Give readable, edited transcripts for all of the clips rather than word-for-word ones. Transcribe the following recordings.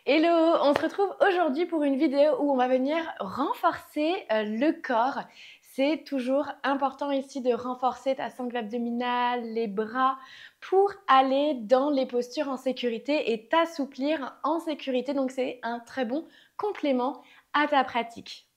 Hello, on se retrouve aujourd'hui pour une vidéo où on va venir renforcer le corps. C'est toujours important ici de renforcer ta sangle abdominale, les bras pour aller dans les postures en sécurité et t'assouplir en sécurité. Donc c'est un très bon complément à ta pratique.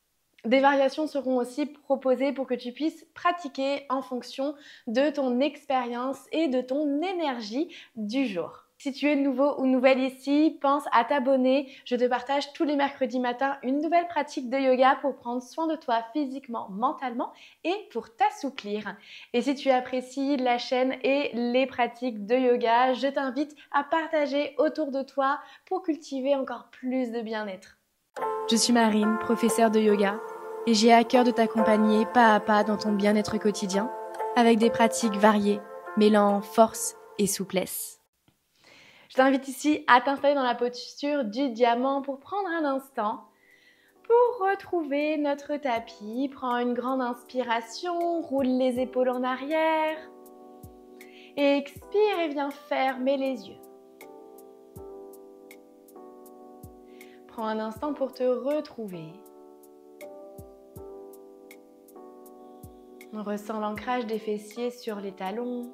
Des variations seront aussi proposées pour que tu puisses pratiquer en fonction de ton expérience et de ton énergie du jour. Si tu es nouveau ou nouvelle ici, pense à t'abonner. Je te partage tous les mercredis matins une nouvelle pratique de yoga pour prendre soin de toi physiquement, mentalement et pour t'assouplir. Et si tu apprécies la chaîne et les pratiques de yoga, je t'invite à partager autour de toi pour cultiver encore plus de bien-être. Je suis Marine, professeure de yoga, et j'ai à cœur de t'accompagner pas à pas dans ton bien-être quotidien avec des pratiques variées, mêlant force et souplesse. Je t'invite ici à t'installer dans la posture du diamant pour prendre un instant pour retrouver notre tapis. Prends une grande inspiration, roule les épaules en arrière et expire et viens fermer les yeux. Prends un instant pour te retrouver. On ressent l'ancrage des fessiers sur les talons.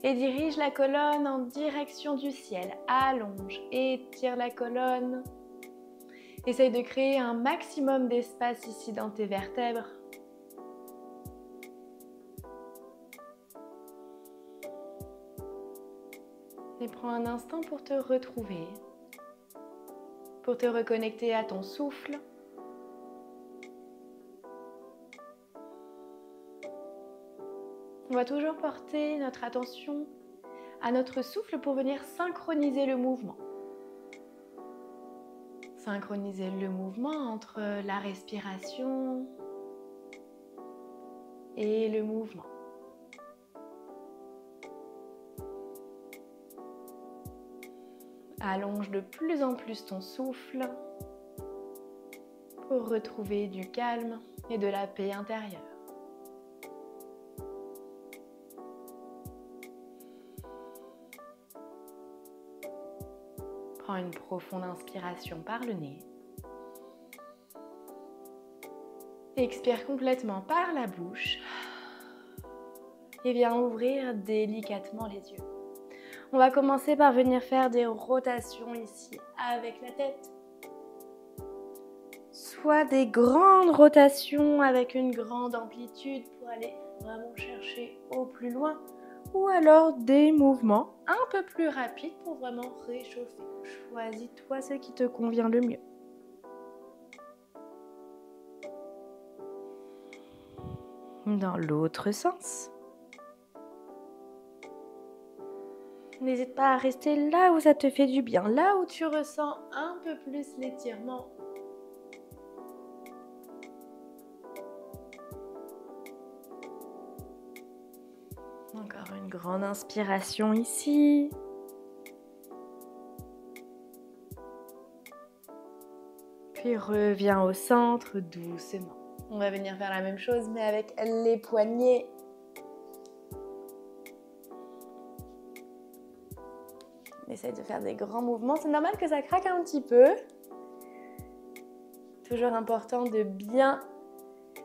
Et dirige la colonne en direction du ciel. Allonge, étire la colonne. Essaye de créer un maximum d'espace ici dans tes vertèbres. Et prends un instant pour te retrouver, pour te reconnecter à ton souffle. On va toujours porter notre attention à notre souffle pour venir synchroniser le mouvement. Synchroniser le mouvement entre la respiration et le mouvement. Allonge de plus en plus ton souffle pour retrouver du calme et de la paix intérieure. Prends une profonde inspiration par le nez. Expire complètement par la bouche. Et viens ouvrir délicatement les yeux. On va commencer par venir faire des rotations ici avec la tête. Soit des grandes rotations avec une grande amplitude pour aller vraiment chercher au plus loin. Ou alors des mouvements un peu plus rapides pour vraiment réchauffer. Choisis-toi ce qui te convient le mieux. Dans l'autre sens. N'hésite pas à rester là où ça te fait du bien, là où tu ressens un peu plus l'étirement. Encore une grande inspiration ici. Puis reviens au centre doucement. On va venir faire la même chose mais avec les poignets. On essaye de faire des grands mouvements. C'est normal que ça craque un petit peu. Toujours important de bien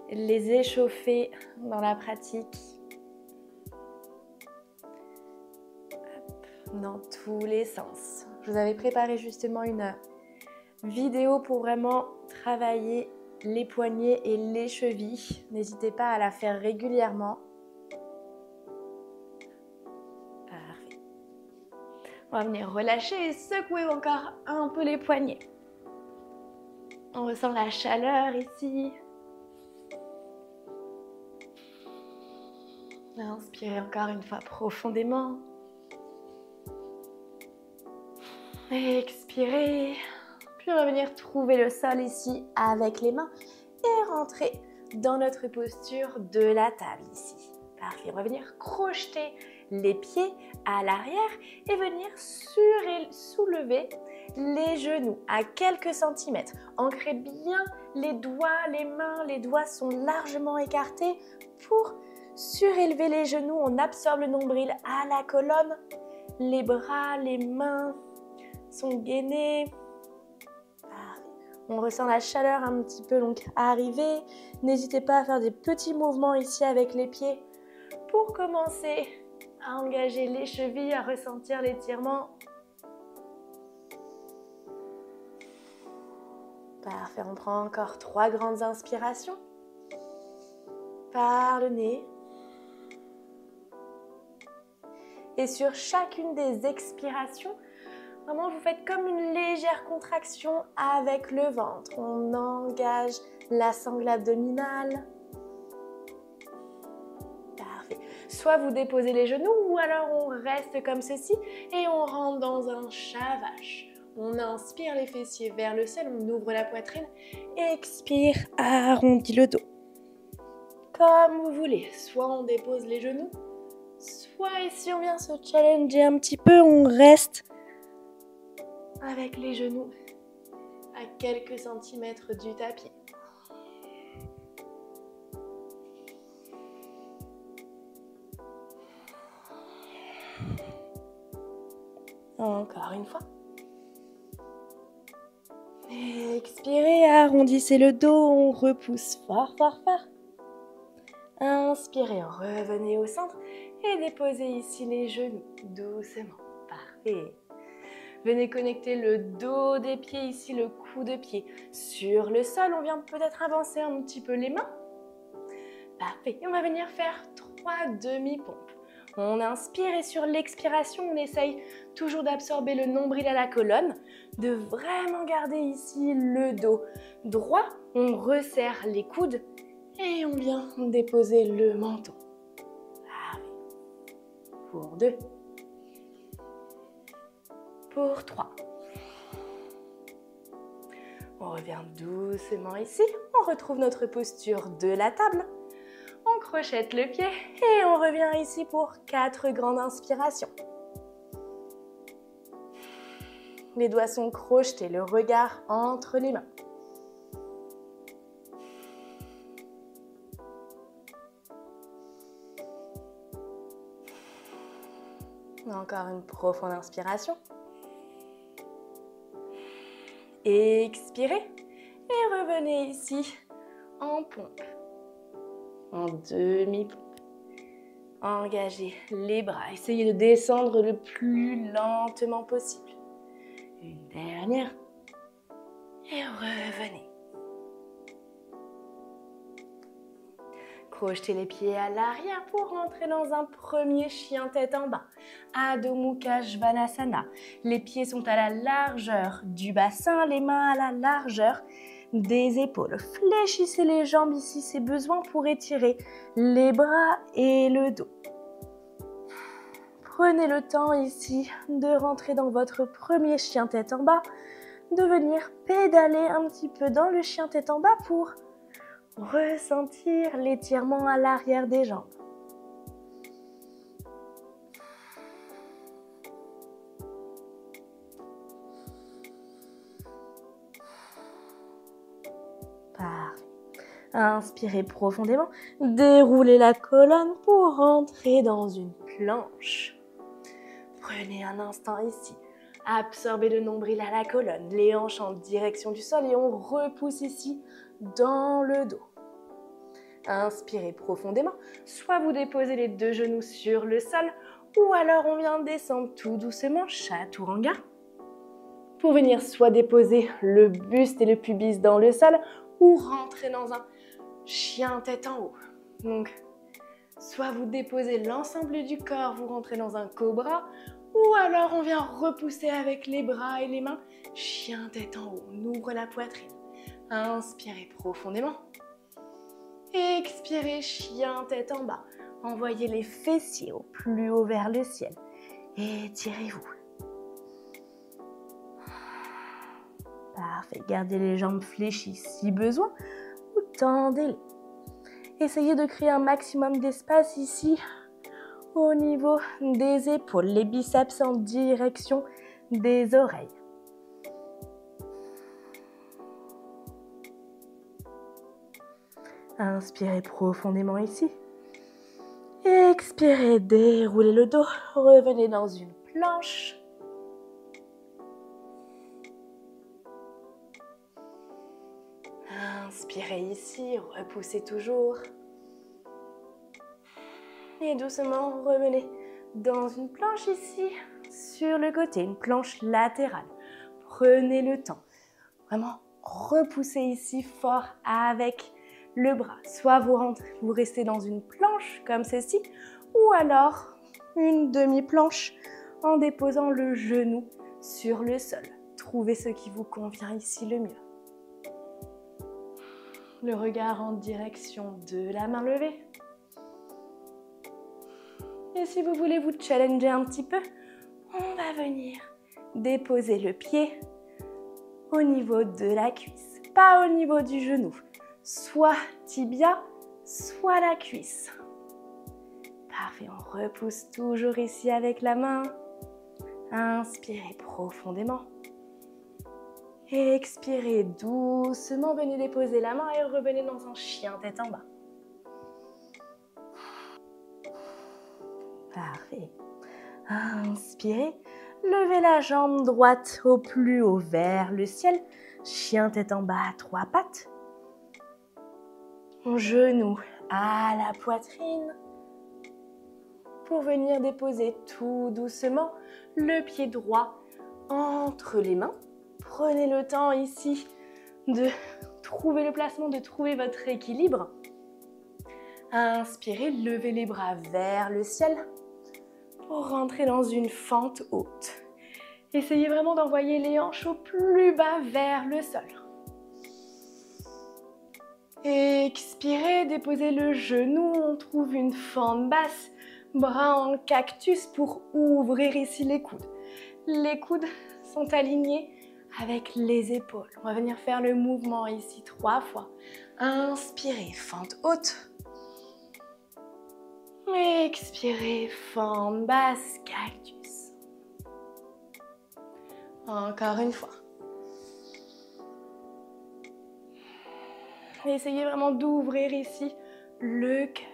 les échauffer dans la pratique. Dans tous les sens. Je vous avais préparé justement une vidéo pour vraiment travailler les poignets et les chevilles. N'hésitez pas à la faire régulièrement. Parfait. On va venir relâcher et secouer encore un peu les poignets. On ressent la chaleur ici. Inspirez encore une fois profondément. Expirez. Puis on va venir trouver le sol ici avec les mains et rentrer dans notre posture de la table ici. Parfait. On va venir crocheter les pieds à l'arrière et venir soulever les genoux à quelques centimètres. Ancrez bien les doigts, les mains, les doigts sont largement écartés pour surélever les genoux. On absorbe le nombril à la colonne. Les bras, les mains sont gainés. On ressent la chaleur un petit peu donc arriver. N'hésitez pas à faire des petits mouvements ici avec les pieds pour commencer à engager les chevilles, à ressentir l'étirement. Parfait, on prend encore 3 grandes inspirations. Par le nez. Et sur chacune des expirations, vraiment vous faites comme une légère contraction avec le ventre. On engage la sangle abdominale. Parfait. Soit vous déposez les genoux ou alors on reste comme ceci et on rentre dans un chat vache. On inspire les fessiers vers le ciel, on ouvre la poitrine. Expire, arrondis le dos. Comme vous voulez, soit on dépose les genoux, soit ici on vient se challenger un petit peu, on reste avec les genoux à quelques centimètres du tapis. Encore une fois. Expirez, arrondissez le dos, on repousse fort, fort, fort. Inspirez, revenez au centre et déposez ici les genoux doucement. Parfait. Venez connecter le dos des pieds ici, le cou de pied sur le sol. On vient peut-être avancer un petit peu les mains. Parfait. Et on va venir faire 3 demi-pompes. On inspire et sur l'expiration, on essaye toujours d'absorber le nombril à la colonne, de vraiment garder ici le dos droit. On resserre les coudes et on vient déposer le menton. Parfait. Pour 2. Pour 3. On revient doucement ici. On retrouve notre posture de la table. On crochette le pied et on revient ici pour 4 grandes inspirations. Les doigts sont crochetés, le regard entre les mains. Encore une profonde inspiration. Expirez et revenez ici en pompe, en demi-pompe. Engagez les bras, essayez de descendre le plus lentement possible. Une dernière et revenez. Crochetez les pieds à l'arrière pour rentrer dans un premier chien tête en bas. Adho Mukha Svanasana. Les pieds sont à la largeur du bassin, les mains à la largeur des épaules. Fléchissez les jambes ici, c'est besoin pour étirer les bras et le dos. Prenez le temps ici de rentrer dans votre premier chien tête en bas, de venir pédaler un petit peu dans le chien tête en bas pour ressentir l'étirement à l'arrière des jambes. Parfait. Inspirez profondément, déroulez la colonne pour rentrer dans une planche. Prenez un instant ici, absorbez le nombril à la colonne, les hanches en direction du sol et on repousse ici dans le dos. Inspirez profondément, soit vous déposez les 2 genoux sur le sol ou alors on vient descendre tout doucement, chaturanga, pour venir soit déposer le buste et le pubis dans le sol ou rentrer dans un chien tête en haut. Donc, soit vous déposez l'ensemble du corps, vous rentrez dans un cobra, ou alors on vient repousser avec les bras et les mains, chien tête en haut. On ouvre la poitrine. Inspirez profondément. Expirez, chien tête en bas. Envoyez les fessiers au plus haut vers le ciel. Étirez-vous. Parfait. Gardez les jambes fléchies si besoin ou tendez-les. Essayez de créer un maximum d'espace ici au niveau des épaules, les biceps en direction des oreilles. Inspirez profondément ici. Expirez, déroulez le dos. Revenez dans une planche. Inspirez ici, repoussez toujours. Et doucement, revenez dans une planche ici, sur le côté, une planche latérale. Prenez le temps. Vraiment, repoussez ici fort avec le bras. Soit vous restez dans une planche comme ceci, ou alors une demi-planche en déposant le genou sur le sol. Trouvez ce qui vous convient ici le mieux. Le regard en direction de la main levée. Et si vous voulez vous challenger un petit peu, on va venir déposer le pied au niveau de la cuisse, pas au niveau du genou. Soit tibia, soit la cuisse. Parfait, on repousse toujours ici avec la main. Inspirez profondément. Expirez doucement, venez déposer la main et revenez dans un chien tête en bas. Parfait. Inspirez, levez la jambe droite au plus haut vers le ciel. Chien tête en bas, 3 pattes. Genou à la poitrine. Pour venir déposer tout doucement le pied droit entre les mains. Prenez le temps ici de trouver le placement, de trouver votre équilibre. Inspirez, levez les bras vers le ciel pour rentrer dans une fente haute. Essayez vraiment d'envoyer les hanches au plus bas vers le sol. Expirez, déposez le genou, on trouve une fente basse, bras en cactus pour ouvrir ici les coudes. Les coudes sont alignés avec les épaules. On va venir faire le mouvement ici 3 fois. Inspirez, fente haute. Expirez, fente basse, cactus. Encore une fois. Essayez vraiment d'ouvrir ici le cœur.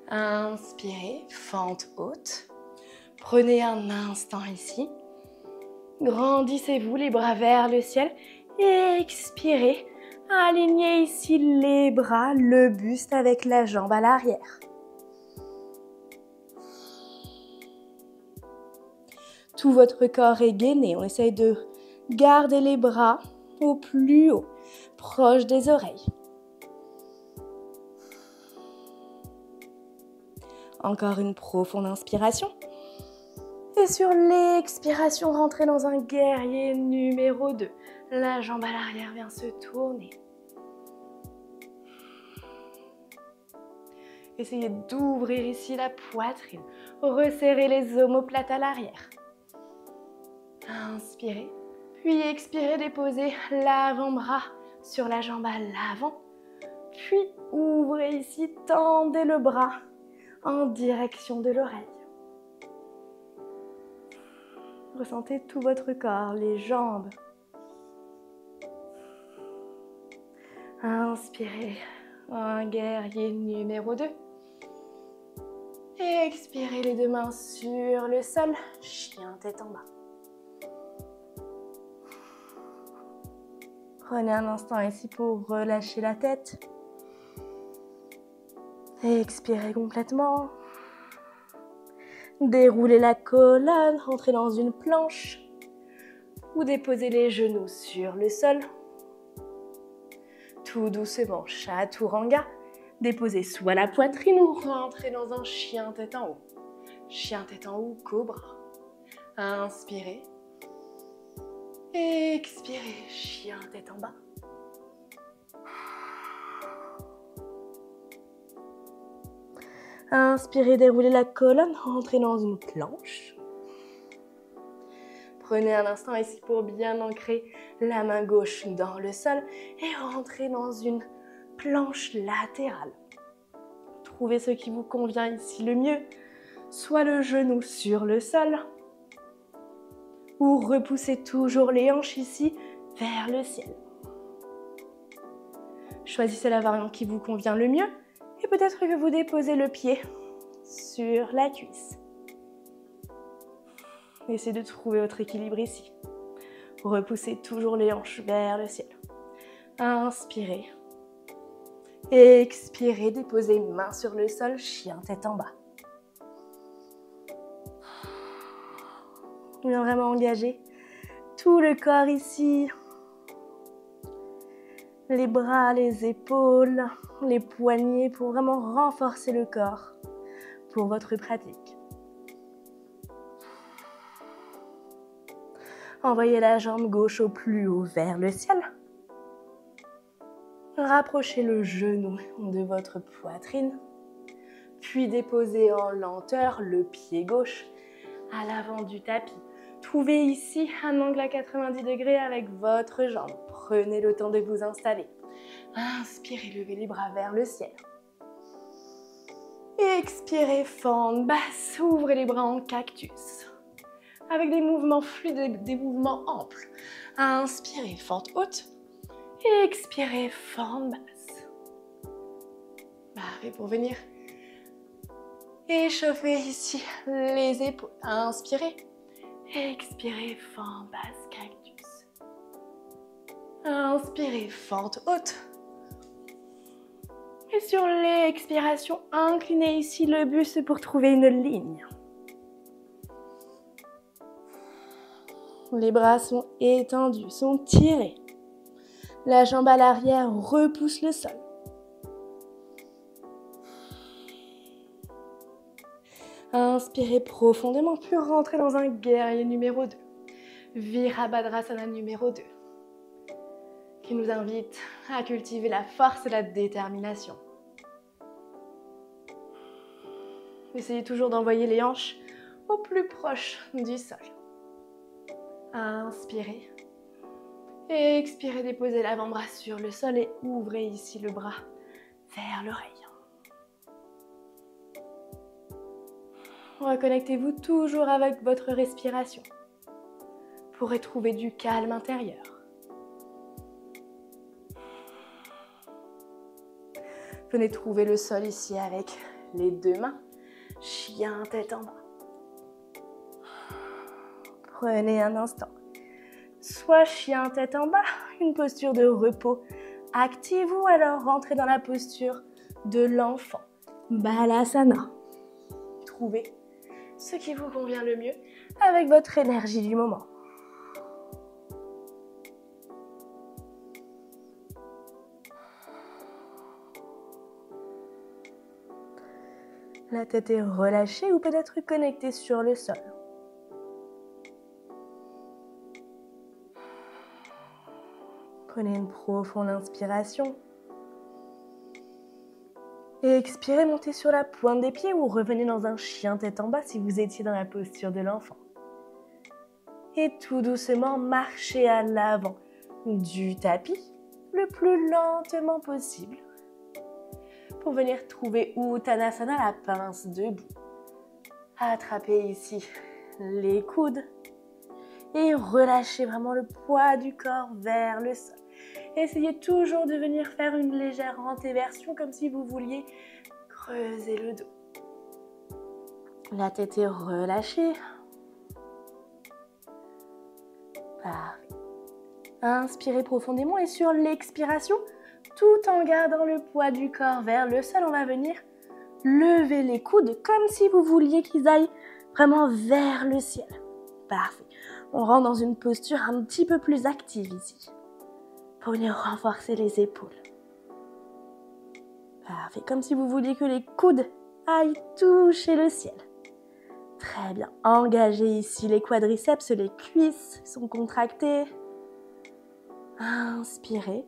Inspirez, fente haute. Prenez un instant ici. Grandissez-vous les bras vers le ciel. Et expirez. Alignez ici les bras, le buste avec la jambe à l'arrière. Tout votre corps est gainé. On essaye de garder les bras au plus haut, proche des oreilles. Encore une profonde inspiration. Et sur l'expiration, rentrez dans un guerrier numéro 2. La jambe à l'arrière vient se tourner. Essayez d'ouvrir ici la poitrine. Resserrez les omoplates à l'arrière. Inspirez. Puis expirez, déposez l'avant-bras sur la jambe à l'avant. Puis ouvrez ici, tendez le bras en direction de l'oreille. Ressentez tout votre corps, les jambes. Inspirez, un guerrier numéro 2. Et expirez les 2 mains sur le sol, chien tête en bas. Prenez un instant ici pour relâcher la tête. Et expirez complètement. Déroulez la colonne, rentrez dans une planche. Ou déposez les genoux sur le sol. Tout doucement, chaturanga. Déposez soit la poitrine ou rentrez dans un chien tête en haut. Chien tête en haut, cobra. Inspirez. Expirez, chien tête en bas. Inspirez, déroulez la colonne, rentrez dans une planche. Prenez un instant ici pour bien ancrer la main gauche dans le sol et rentrez dans une planche latérale. Trouvez ce qui vous convient ici le mieux, soit le genou sur le sol, ou repoussez toujours les hanches ici vers le ciel. Choisissez la variante qui vous convient le mieux Et peut-être que vous déposez le pied sur la cuisse. Essayez de trouver votre équilibre ici. Repoussez toujours les hanches vers le ciel. Inspirez. Expirez, déposez main sur le sol, chien tête en bas. Bien vraiment engager tout le corps ici. Les bras, les épaules, les poignets pour vraiment renforcer le corps pour votre pratique. Envoyez la jambe gauche au plus haut vers le ciel. Rapprochez le genou de votre poitrine. Puis déposez en lenteur le pied gauche à l'avant du tapis. Trouvez ici un angle à 90 degrés avec votre jambe. Prenez le temps de vous installer. Inspirez, levez les bras vers le ciel. Expirez, fente basse, ouvrez les bras en cactus. Avec des mouvements fluides, des mouvements amples. Inspirez, fente haute. Expirez, fente basse. Parfait pour venir échauffer ici les épaules. Inspirez. Expirez, fente basse, cactus. Inspirez, fente haute. Et sur l'expiration, inclinez ici le buste pour trouver une ligne. Les bras sont étendus, sont tirés. La jambe à l'arrière repousse le sol. Inspirez profondément, puis rentrez dans un guerrier numéro 2. Virabhadrasana numéro 2. Qui nous invite à cultiver la force et la détermination. Essayez toujours d'envoyer les hanches au plus proche du sol. Inspirez. Expirez, déposez l'avant-bras sur le sol et ouvrez ici le bras vers l'oreille. Reconnectez-vous toujours avec votre respiration pour retrouver du calme intérieur. Venez trouver le sol ici avec les deux mains, chien tête en bas. Prenez un instant. Soit chien tête en bas, une posture de repos active, ou alors rentrez dans la posture de l'enfant, Balasana. Trouvez ce qui vous convient le mieux avec votre énergie du moment. La tête est relâchée ou peut-être connectée sur le sol. Prenez une profonde inspiration. Et expirez, montez sur la pointe des pieds ou revenez dans un chien tête en bas si vous étiez dans la posture de l'enfant. Et tout doucement, marchez à l'avant du tapis le plus lentement possible pour venir trouver Uttanasana, la pince debout. Attrapez ici les coudes et relâchez vraiment le poids du corps vers le sol. Essayez toujours de venir faire une légère antéversion comme si vous vouliez creuser le dos. La tête est relâchée. Parfait. Inspirez profondément et sur l'expiration, tout en gardant le poids du corps vers le sol, on va venir lever les coudes comme si vous vouliez qu'ils aillent vraiment vers le ciel. Parfait. On rentre dans une posture un petit peu plus active ici pour venir renforcer les épaules. Parfait. Comme si vous vouliez que les coudes aillent toucher le ciel. Très bien. Engagez ici les quadriceps, les cuisses sont contractées. Inspirez.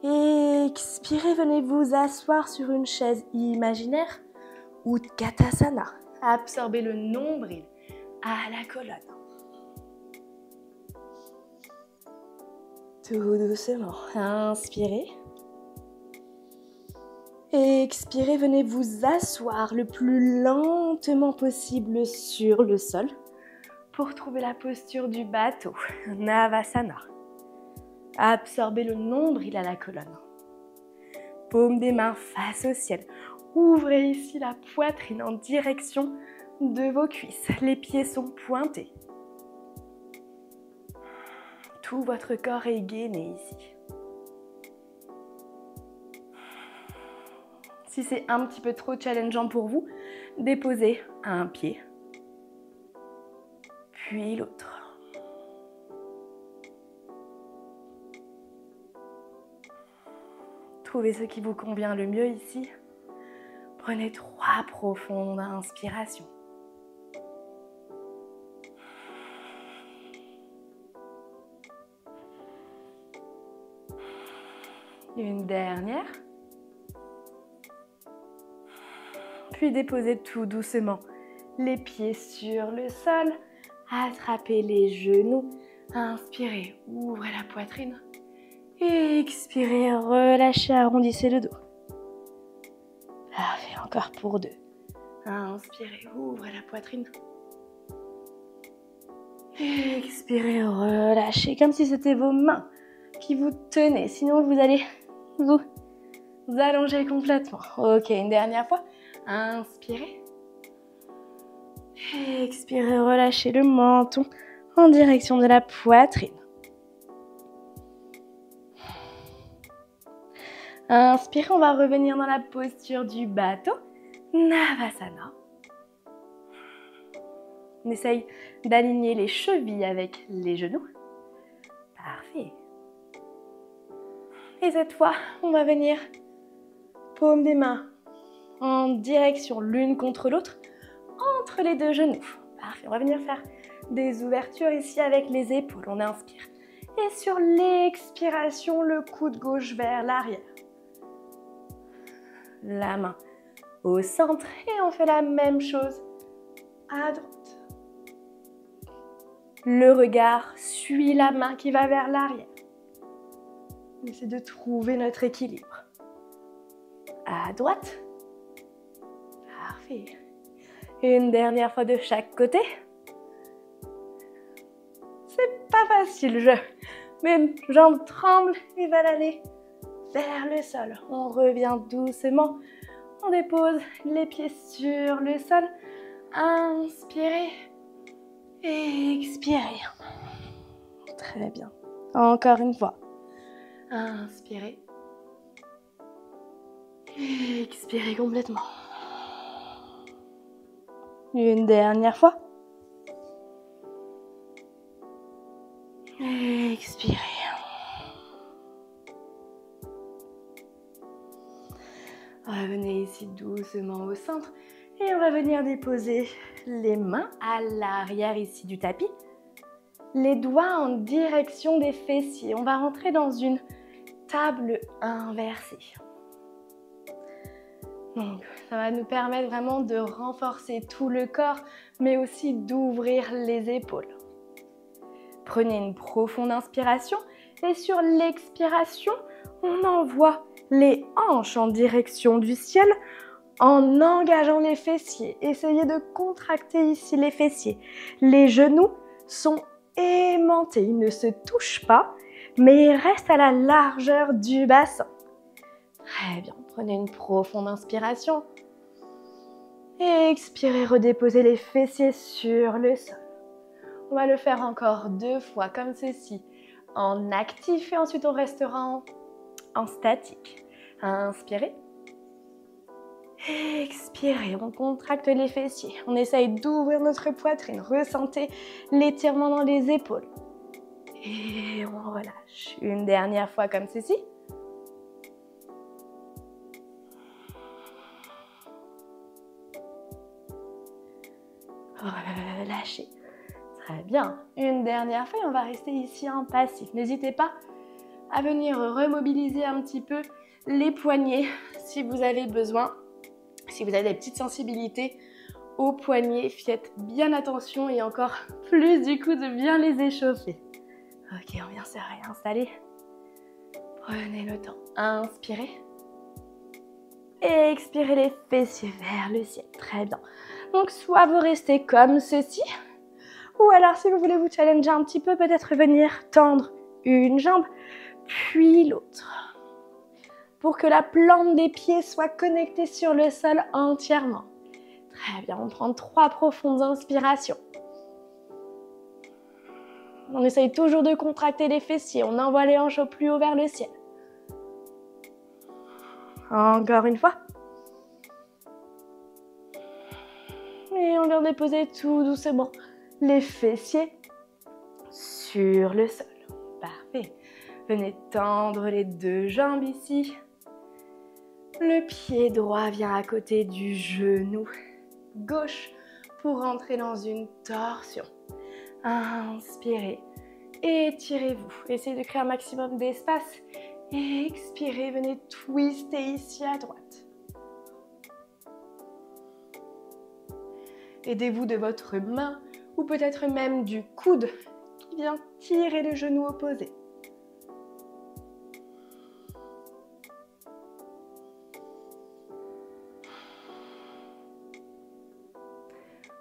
Expirez, venez vous asseoir sur une chaise imaginaire ou Utkatasana. Absorbez le nombril à la colonne. Tout doucement. Inspirez. Expirez, venez vous asseoir le plus lentement possible sur le sol pour trouver la posture du bateau, Navasana. Absorbez le nombril à la colonne. paume des mains face au ciel. Ouvrez ici la poitrine en direction de vos cuisses. Les pieds sont pointés. Tout votre corps est gainé ici. Si c'est un petit peu trop challengeant pour vous, déposez un pied, puis l'autre. Trouvez ce qui vous convient le mieux ici. Prenez 3 profondes inspirations. Une dernière. Puis déposez tout doucement les pieds sur le sol. Attrapez les genoux. Inspirez, ouvrez la poitrine. Expirez, relâchez, arrondissez le dos. Parfait, encore pour 2. Inspirez, ouvrez la poitrine. Expirez, relâchez, comme si c'était vos mains qui vous tenaient. Sinon, vous allez vous allonger complètement. Ok, une dernière fois. Inspirez. Expirez, relâchez le menton en direction de la poitrine. Inspirez, on va revenir dans la posture du bateau. Navasana. On essaye d'aligner les chevilles avec les genoux. Parfait. Et cette fois, on va venir paume des mains en direction l'une contre l'autre, entre les 2 genoux. Parfait, on va venir faire des ouvertures ici avec les épaules. On inspire. Et sur l'expiration, le coude gauche vers l'arrière. La main au centre et on fait la même chose à droite. Le regard suit la main qui va vers l'arrière. On essaie de trouver notre équilibre. À droite. Parfait. Une dernière fois de chaque côté. C'est pas facile, mes jambes tremblent et veulent aller vers le sol. On revient doucement. On dépose les pieds sur le sol. Inspirez. Expirez. Très bien. Encore une fois. Inspirez. Expirez complètement. Une dernière fois. Expirez. Revenez ici doucement au centre et on va venir déposer les mains à l'arrière ici du tapis. Les doigts en direction des fessiers. On va rentrer dans une table inversée. Donc, ça va nous permettre vraiment de renforcer tout le corps, mais aussi d'ouvrir les épaules. Prenez une profonde inspiration et sur l'expiration, on envoie les hanches en direction du ciel en engageant les fessiers. Essayez de contracter ici les fessiers. Les genoux sont aimantés, ils ne se touchent pas, mais ils restent à la largeur du bassin. Très bien, prenez une profonde inspiration. Et expirez, redéposez les fessiers sur le sol. On va le faire encore 2 fois comme ceci, en actif et ensuite on restera en statique. Inspirez. Expirez, on contracte les fessiers. On essaye d'ouvrir notre poitrine. Ressentez l'étirement dans les épaules. Et on relâche. Une dernière fois comme ceci. Relâchez. Très bien. Une dernière fois et on va rester ici en passif. N'hésitez pas à venir remobiliser un petit peu les poignets si vous avez besoin. Si vous avez des petites sensibilités aux poignets, faites bien attention et encore plus du coup de bien les échauffer. Ok, on vient se réinstaller. Prenez le temps. Inspirez. Et expirez les fessiers vers le ciel. Très bien. Donc soit vous restez comme ceci, ou alors si vous voulez vous challenger un petit peu, peut-être venir tendre une jambe, puis l'autre. pour que la plante des pieds soit connectée sur le sol entièrement. Très bien, on prend 3 profondes inspirations. On essaye toujours de contracter les fessiers, on envoie les hanches au plus haut vers le ciel. Encore une fois. Et on vient déposer tout doucement les fessiers sur le sol. Parfait. Venez tendre les 2 jambes ici. Le pied droit vient à côté du genou gauche pour entrer dans une torsion. Inspirez, étirez-vous. Essayez de créer un maximum d'espace. Expirez, venez twister ici à droite. Aidez-vous de votre main ou peut-être même du coude qui vient tirer le genou opposé.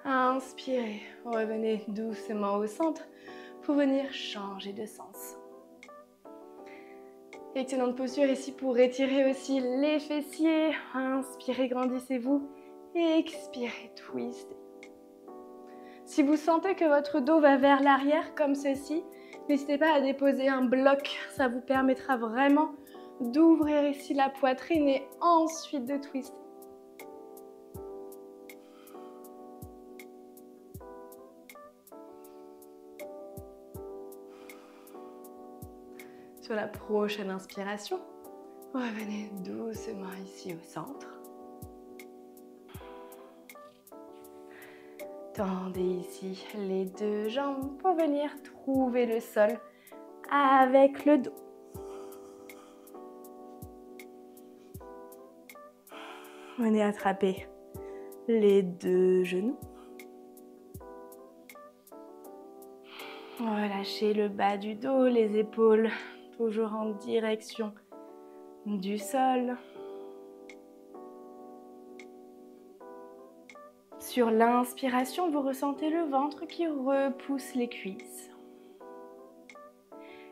Inspirez, revenez doucement au centre pour venir changer de sens. Excellente posture ici pour étirer aussi les fessiers. Inspirez, grandissez-vous. Expirez, twistez. Si vous sentez que votre dos va vers l'arrière comme ceci, n'hésitez pas à déposer un bloc. Ça vous permettra vraiment d'ouvrir ici la poitrine et ensuite de twister. Sur la prochaine inspiration, revenez doucement ici au centre. Tendez ici les 2 jambes pour venir trouver le sol avec le dos. Venez attraper les 2 genoux. Relâchez le bas du dos, les épaules toujours en direction du sol. Sur l'inspiration, vous ressentez le ventre qui repousse les cuisses.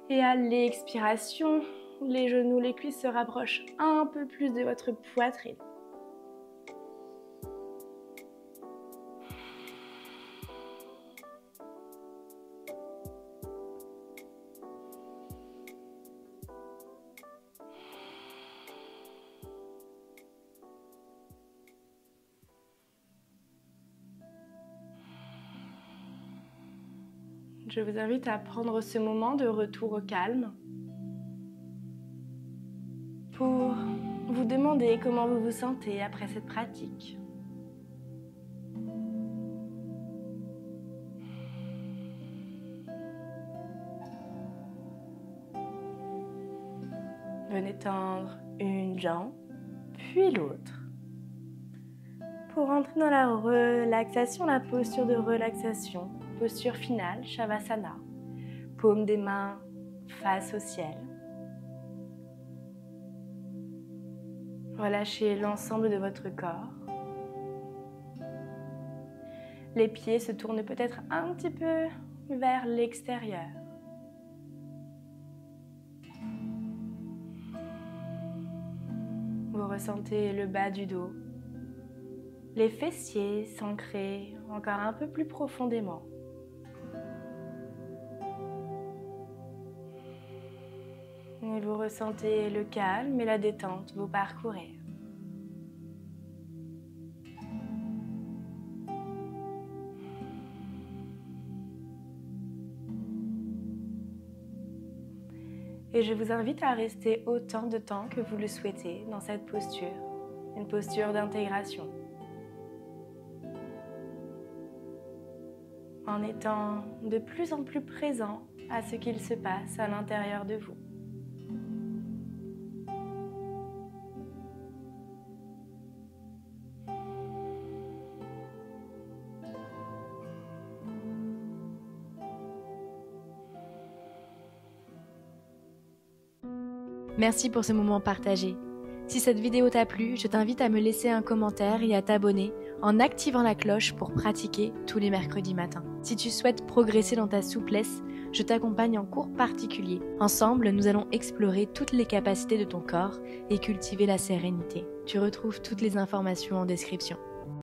Et à l'expiration, les genoux, les cuisses se rapprochent un peu plus de votre poitrine. Je vous invite à prendre ce moment de retour au calme pour vous demander comment vous vous sentez après cette pratique. Venez tendre une jambe, puis l'autre. Pour entrer dans la relaxation, la posture de relaxation, posture finale, Shavasana. Paume des mains face au ciel. Relâchez l'ensemble de votre corps. Les pieds se tournent peut-être un petit peu vers l'extérieur. Vous ressentez le bas du dos. Les fessiers s'ancrent encore un peu plus profondément. Et vous ressentez le calme et la détente vous parcourir. Et je vous invite à rester autant de temps que vous le souhaitez dans cette posture, une posture d'intégration. En étant de plus en plus présent à ce qu'il se passe à l'intérieur de vous. Merci pour ce moment partagé. Si cette vidéo t'a plu, je t'invite à me laisser un commentaire et à t'abonner en activant la cloche pour pratiquer tous les mercredis matins. Si tu souhaites progresser dans ta souplesse, je t'accompagne en cours particulier. Ensemble, nous allons explorer toutes les capacités de ton corps et cultiver la sérénité. Tu retrouves toutes les informations en description.